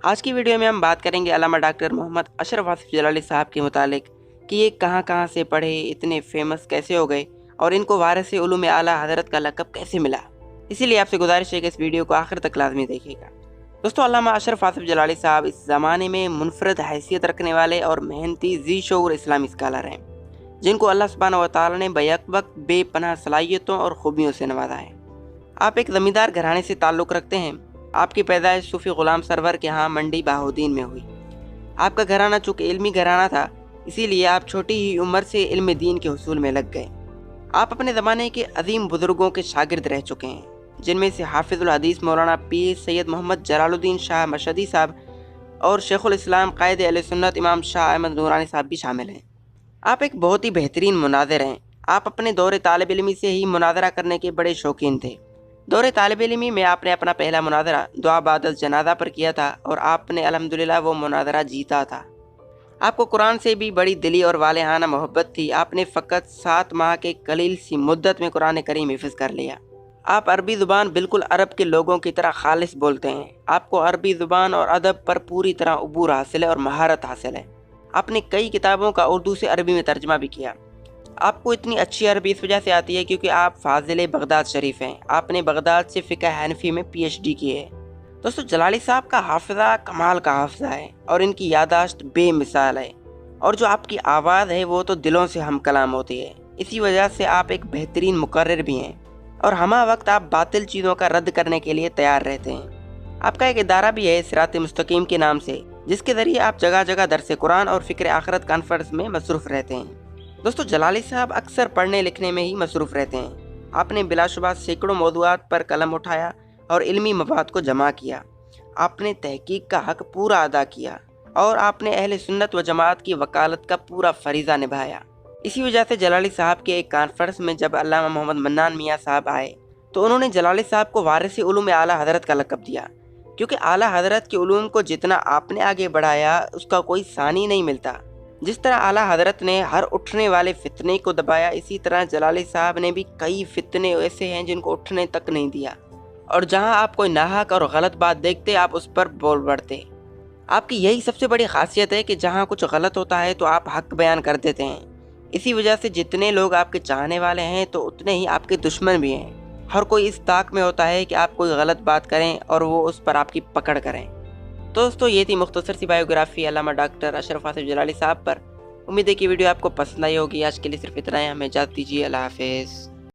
आज की वीडियो में हम बात करेंगे अल्लामा डॉक्टर मोहम्मद अशरफ आसिफ जलाली साहब के मुतालिक कि ये कहाँ से पढ़े, इतने फेमस कैसे हो गए और इनको वारिस उलूम आला हज़रत का लक़ब कैसे मिला। इसीलिए आपसे गुजारिश है कि इस वीडियो को आखिर तक लाजमी देखिएगा। दोस्तों, अल्लामा अशरफ आसिफ जलाली साहब इस ज़माने में मुनफरद हैसियत रखने वाले और मेहनती जी शऊर इस्लामी स्कॉलर हैं, जिनको अल्लाह सुब्हानहू व तआला ने बैक वक्त बेपनाह सलाहियतों और खूबियों से नवाजा है। आप एक ज़मींदार घराने से ताल्लुक़ रखते हैं। आपकी पैदाइश सूफ़ी ग़ुलाम सरवर के यहाँ मंडी बहाउद्दीन में हुई। आपका घराना चूँकि इल्मी घराना था, इसीलिए आप छोटी ही उम्र से इल्म दीन के हुसूल में लग गए। आप अपने ज़माने के अजीम बुज़ुर्गों के शागिर्द रह चुके हैं, जिनमें से हाफिज़ुल हदीस मौलाना पीर सैयद मोहम्मद जलालुद्दीन शाह मशहदी साहब और शेखुल इस्लाम कायद अहले सुन्नत इमाम शाह अहमद नूरानी साहब भी शामिल हैं। आप एक बहुत ही बेहतरीन मुनाज़िर हैं। आप अपने दौरे तालिब इल्मी से ही मुनाज़रा करने के बड़े शौकीन थे। दौरे तालिब इल्मी में आपने अपना पहला मुनाज़रा दुआ बादल जनाजा पर किया था और आपने अल्हम्दुलिल्लाह वो मुनाज़रा जीता था। आपको कुरान से भी बड़ी दिली और वालेहाना मोहब्बत थी। आपने फ़कत 7 माह के कलील सी मुद्दत में कुरान करीम हिफ्ज़ कर लिया। आप अरबी ज़ुबान बिल्कुल अरब के लोगों की तरह खालिस बोलते हैं। आपको अरबी ज़ुबान और अदब पर पूरी तरह अबूर हासिल है और महारत हासिल है। आपने कई किताबों का उर्दू से अरबी में तर्जमा भी किया। आपको इतनी अच्छी अरबी इस वजह से आती है क्योंकि आप फाजिल बगदाद शरीफ हैं। आपने बगदाद से फ़िक़्ह हनफी में PhD की है। दोस्तों, जलाली साहब का हाफ़िज़ा कमाल का हाफ़िज़ा है और इनकी यादाश्त बेमिसाल है, और जो आपकी आवाज़ है वो तो दिलों से हम कलाम होती है। इसी वजह से आप एक बेहतरीन मुकर्रिर भी हैं और हमा वक्त आप बातिल चीज़ों का रद्द करने के लिए तैयार रहते हैं। आपका एक इदारा भी है सिरात मुस्तकीम के नाम से, जिसके ज़रिए आप जगह जगह दरस कुरान और फ़िक्र आखिरत कॉन्फ्रेंस में मसरूफ़ रहते हैं। दोस्तों, जलाली साहब अक्सर पढ़ने लिखने में ही मसरूफ़ रहते हैं। आपने बिलाशुबा सैकड़ों मौज़ूआत पर कलम उठाया और इल्मी मवाद को जमा किया। आपने तहकीक का हक़ पूरा अदा किया और आपने अहले सुन्नत व जमात की वकालत का पूरा फरीज़ा निभाया। इसी वजह से जलाली साहब के एक कॉन्फ्रेंस में जब अल्लामा मोहम्मद मन्नान मियाँ साहब आए तो उन्होंने जलाली साहब को वारिस उलूम आला हज़रत का लक़ब दिया, क्योंकि आला हज़रत के उलूम को जितना आपने आगे बढ़ाया उसका कोई सानी नहीं मिलता। जिस तरह आला हज़रत ने हर उठने वाले फितने को दबाया, इसी तरह जलाली साहब ने भी कई फितने ऐसे हैं जिनको उठने तक नहीं दिया, और जहां आप कोई नाहक और गलत बात देखते आप उस पर बोल पड़ते। आपकी यही सबसे बड़ी खासियत है कि जहां कुछ गलत होता है तो आप हक बयान कर देते हैं। इसी वजह से जितने लोग आपके चाहने वाले हैं तो उतने ही आपके दुश्मन भी हैं। हर कोई इस ताक में होता है कि आप कोई गलत बात करें और वो उस पर आपकी पकड़ करें। तो दोस्तों, ये थी मुख्तसर सी बायोग्राफी अल्लामा डॉक्टर अशरफ आसिफ जलाली साहब पर। उम्मीद है कि वीडियो आपको पसंद आई होगी। आज के लिए सिर्फ इतना ही। हमें इजाज़त दीजिए। अल्लाह हाफ़िज़।